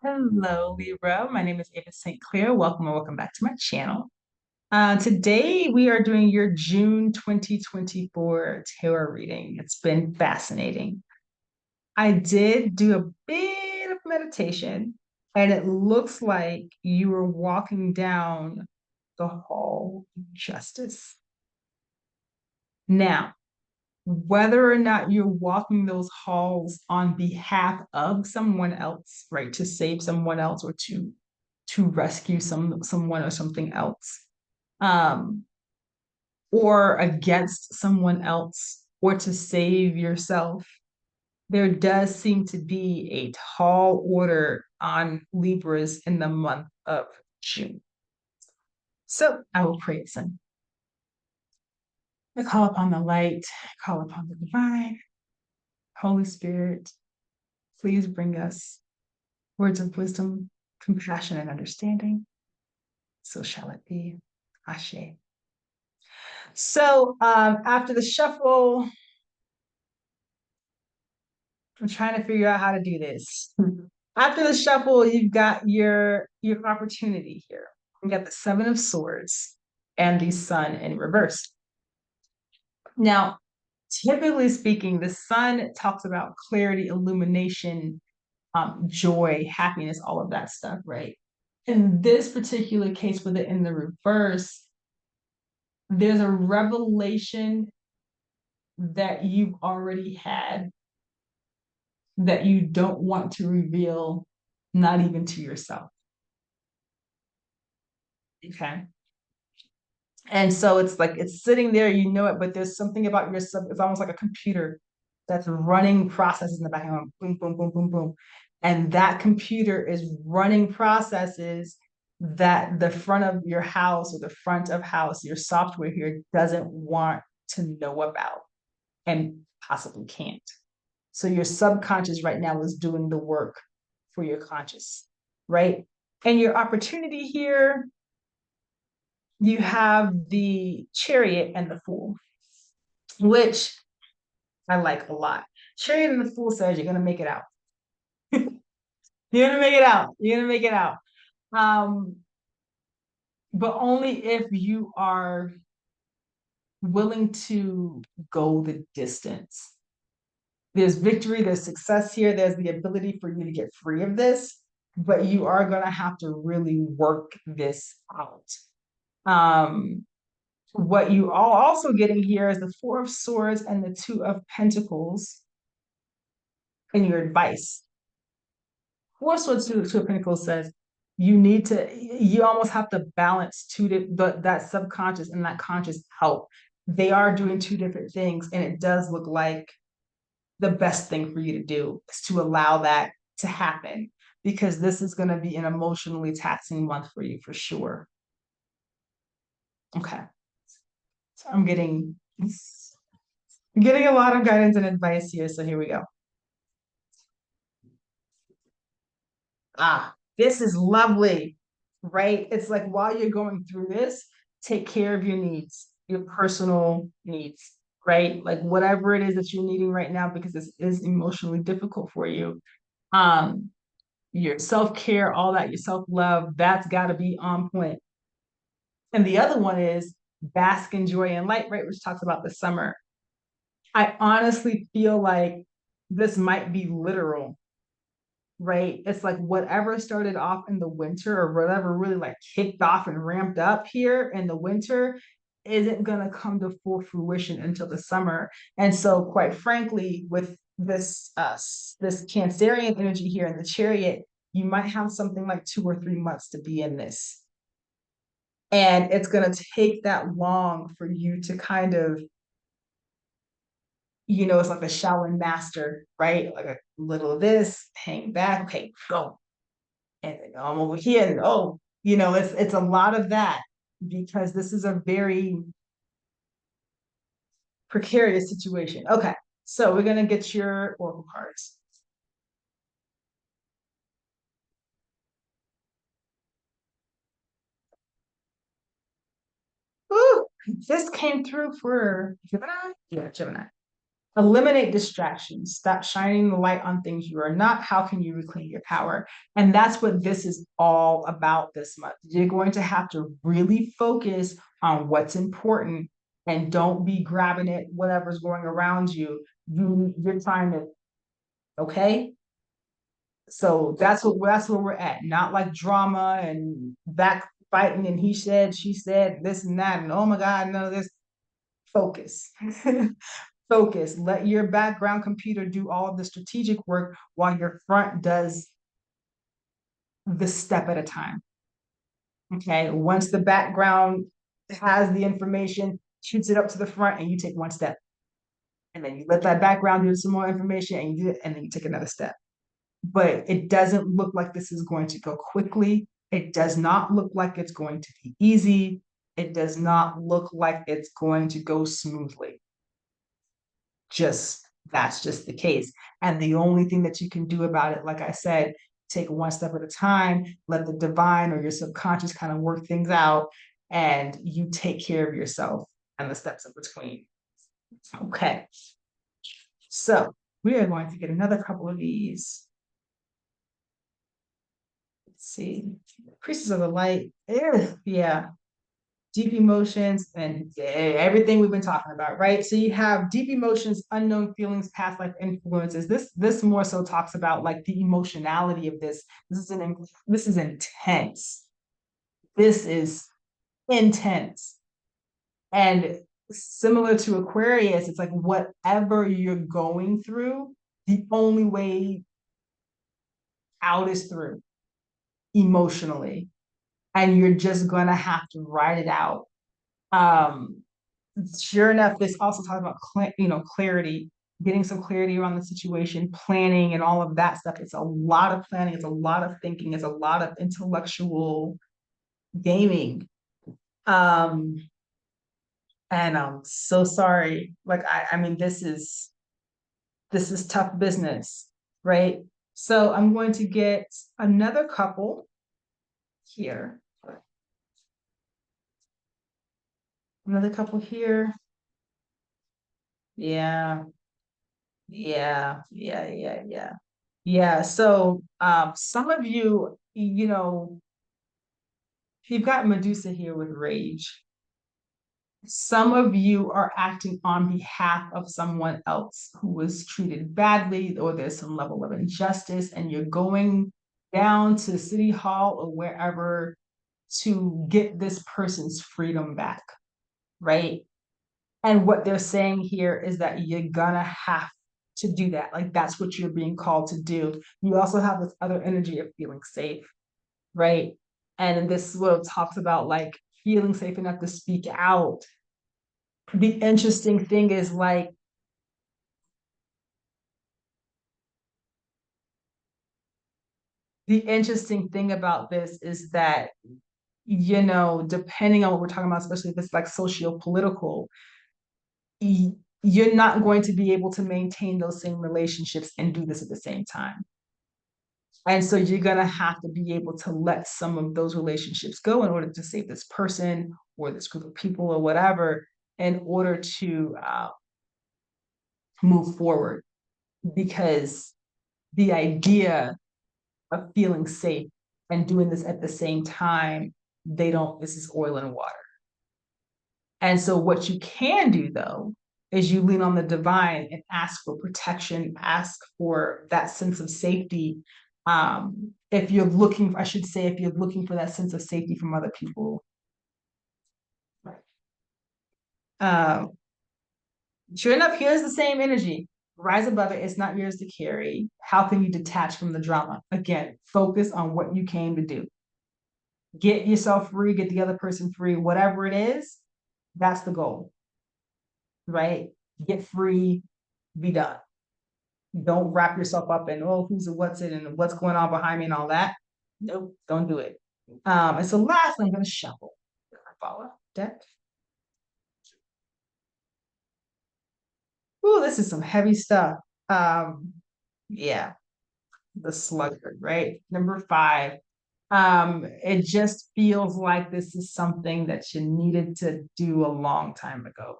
Hello, Libra. My name is Ava St. Clair. Welcome and welcome back to my channel. Today we are doing your June 2024 tarot reading. It's been fascinating. I did do a bit of meditation, and it looks like you were walking down the hall of justice. Now, whether or not you're walking those halls on behalf of someone else, right, to save someone else or to rescue someone or something else, um, or against someone else, or to save yourself, there does seem to be a tall order on Libras in the month of June. So I will pray it, son. I call upon the light, call upon the divine. Holy Spirit, please bring us words of wisdom, compassion, and understanding. So shall it be. Ashe. So after the shuffle, I'm trying to figure out how to do this. After the shuffle, you've got your opportunity here. You got the Seven of Swords and the Sun in reverse. Now, typically speaking, the Sun talks about clarity, illumination, joy, happiness, all of that stuff, right? In this particular case, with it in the reverse, there's a revelation that you've already had that you don't want to reveal, not even to yourself. Okay. And so it's like it's sitting there, you know it, but there's something about your sub, it's almost like a computer that's running processes in the background, boom, boom, boom, boom, boom. And that computer is running processes that the front of your house or the front of house, your software here doesn't want to know about and possibly can't. So your subconscious right now is doing the work for your conscious, right? And your opportunity here, you have the Chariot and the Fool, which I like a lot. Chariot and the Fool says you're going to make it out. You're going to make it out. You're going to make it out. Um, but only if you are willing to go the distance. There's victory, there's success here, there's the ability for you to get free of this, but you are going to have to really work this out. What you are also getting here is the Four of Swords and the Two of Pentacles in your advice. Four of Swords, Two of Pentacles says you almost have to balance that subconscious and that conscious out. They are doing two different things, and it does look like the best thing for you to do is to allow that to happen, because this is going to be an emotionally taxing month for you for sure. Okay. So I'm getting a lot of guidance and advice here. So here we go. This is lovely, right? It's like while you're going through this, take care of your needs, your personal needs, right? Like whatever it is that you're needing right now, because this is emotionally difficult for you. Your self-care, all that, your self-love, that's got to be on point. And the other one is bask in joy and light, right? Which talks about the summer. I honestly feel like this might be literal, right? It's like whatever started off in the winter or whatever really like kicked off and ramped up here in the winter isn't going to come to full fruition until the summer. And so quite frankly, with this Cancerian energy here in the Chariot, you might have something like 2 or 3 months to be in this. And it's going to take that long for you to kind of, it's like a Shaolin master, right? Like a little of this, hang back, okay, go. And I'm over here, and it's a lot of that, because this is a very precarious situation. Okay, so we're gonna get your oracle cards. Ooh, this came through for Gemini? Yeah, Gemini. Eliminate distractions. Stop shining the light on things you are not. How can you reclaim your power? And that's what this is all about this month. You're going to have to really focus on what's important and don't be grabbing at whatever's going around you. You're trying to, okay? So that's where we're at. Not like drama and backbiting and he said, she said, this and that, and oh my God, none of this. Focus. Focus. Let your background computer do all of the strategic work while your front does the step at a time. Okay. Once the background has the information, shoots it up to the front, and you take one step. And then you let that background do some more information and you do it, and then you take another step. But it doesn't look like this is going to go quickly. It does not look like it's going to be easy. It does not look like it's going to go smoothly. That's just the case. And the only thing that you can do about it, like I said, take one step at a time, let the divine or your subconscious kind of work things out, and you take care of yourself and the steps in between. Okay. So we are going to get another couple of these. Let's see. Priestess of the light. Yeah. Deep emotions and everything we've been talking about, right? So you have deep emotions, unknown feelings, past life influences. This more so talks about like the emotionality of this. This is intense. This is intense. And similar to Aquarius, it's like whatever you're going through, the only way out is through emotionally. And you're just gonna have to ride it out. Sure enough, this also talks about clarity, getting some clarity around the situation, planning, and all of that stuff. It's a lot of planning. It's a lot of thinking. It's a lot of intellectual gaming. And I'm so sorry. Like I mean, this is tough business, right? So I'm going to get another couple here. Another couple here. Yeah. Yeah. So some of you, you've got Medusa here with rage. Some of you are acting on behalf of someone else who was treated badly, or there's some level of injustice, and you're going down to City Hall or wherever to get this person's freedom back, right? And what they're saying here is that you're gonna have to do that. Like that's what you're being called to do. You also have this other energy of feeling safe, right? And this sort of talks about like feeling safe enough to speak out. The interesting thing is like, the interesting thing about this is that, depending on what we're talking about, especially if it's like socio-political, you're not going to be able to maintain those same relationships and do this at the same time. And so you're going to have to be able to let some of those relationships go in order to save this person or this group of people or whatever, in order to move forward. Because the idea of feeling safe and doing this at the same time, this is oil and water. And so what you can do though, is you lean on the divine and ask for protection, ask for that sense of safety. If you're looking, I should say, if you're looking for that sense of safety from other people. Sure enough, here's the same energy. Rise above it. It's not yours to carry. How can you detach from the drama? Again, focus on what you came to do. Get yourself free, get the other person free, whatever it is, that's the goal, right? Get free, be done. Don't wrap yourself up in, oh, who's it, what's it, and what's going on behind me and all that. Nope, don't do it. And so lastly, I'm going to shuffle the Kabbalah deck. Ooh, this is some heavy stuff. Yeah, the sluggard, right? Number 5. It just feels like this is something that you needed to do a long time ago.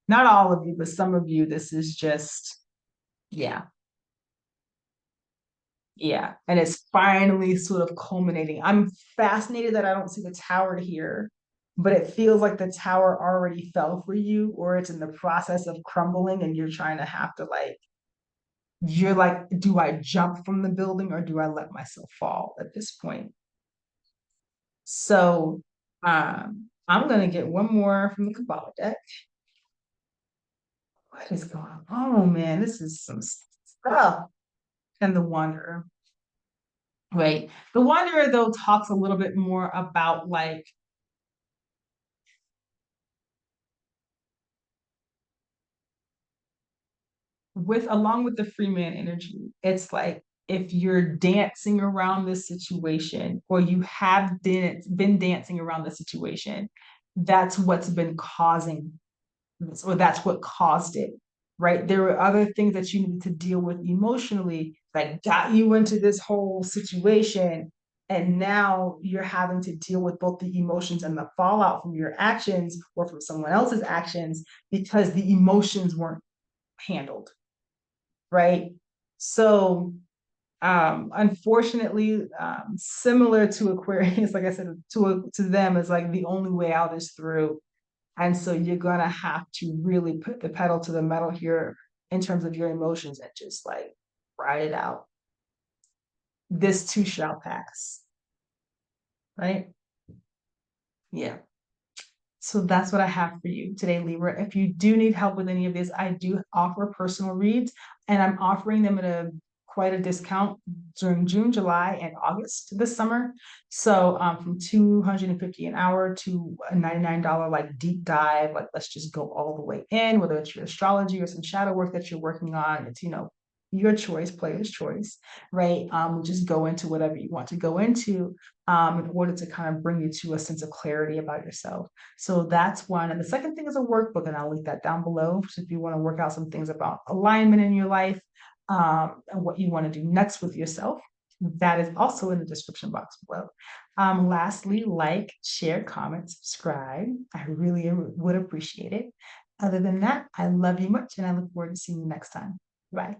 Not all of you, but some of you, this is just, yeah, yeah. And it's finally sort of culminating. I'm fascinated that I don't see the tower here, but it feels like the tower already fell for you, or it's in the process of crumbling, and you're trying to have to like, you're like, do I jump from the building or do I let myself fall at this point? So I'm gonna get one more from the Kabbalah deck. What is going on? Oh man, this is some stuff. And the Wanderer, right? The Wanderer though talks a little bit more about like with along with the free man energy, it's like if you're dancing around this situation or you have been dancing around the situation, that's what's been causing this, or that's what caused it, right? There were other things that you needed to deal with emotionally that got you into this whole situation. And now you're having to deal with both the emotions and the fallout from your actions or from someone else's actions because the emotions weren't handled, right? So unfortunately, similar to Aquarius, like I said, to them is like the only way out is through. And so you're gonna have to really put the pedal to the metal here in terms of your emotions and just like ride it out. This too shall pass, right? Yeah. So that's what I have for you today, Libra. If you do need help with any of this, I do offer personal reads, and I'm offering them at a quite a discount during June, July, and August this summer. So from 250 an hour to a $99 like deep dive, like let's just go all the way in, whether it's your astrology or some shadow work that you're working on. It's your choice, player's choice, right? We just go into whatever you want to go into in order to kind of bring you to a sense of clarity about yourself. So that's one. And the second thing is a workbook, and I'll link that down below. So if you want to work out some things about alignment in your life and what you want to do next with yourself, that is also in the description box below. Lastly, like, share, comment, subscribe. I really would appreciate it. Other than that, I love you much and I look forward to seeing you next time. Bye.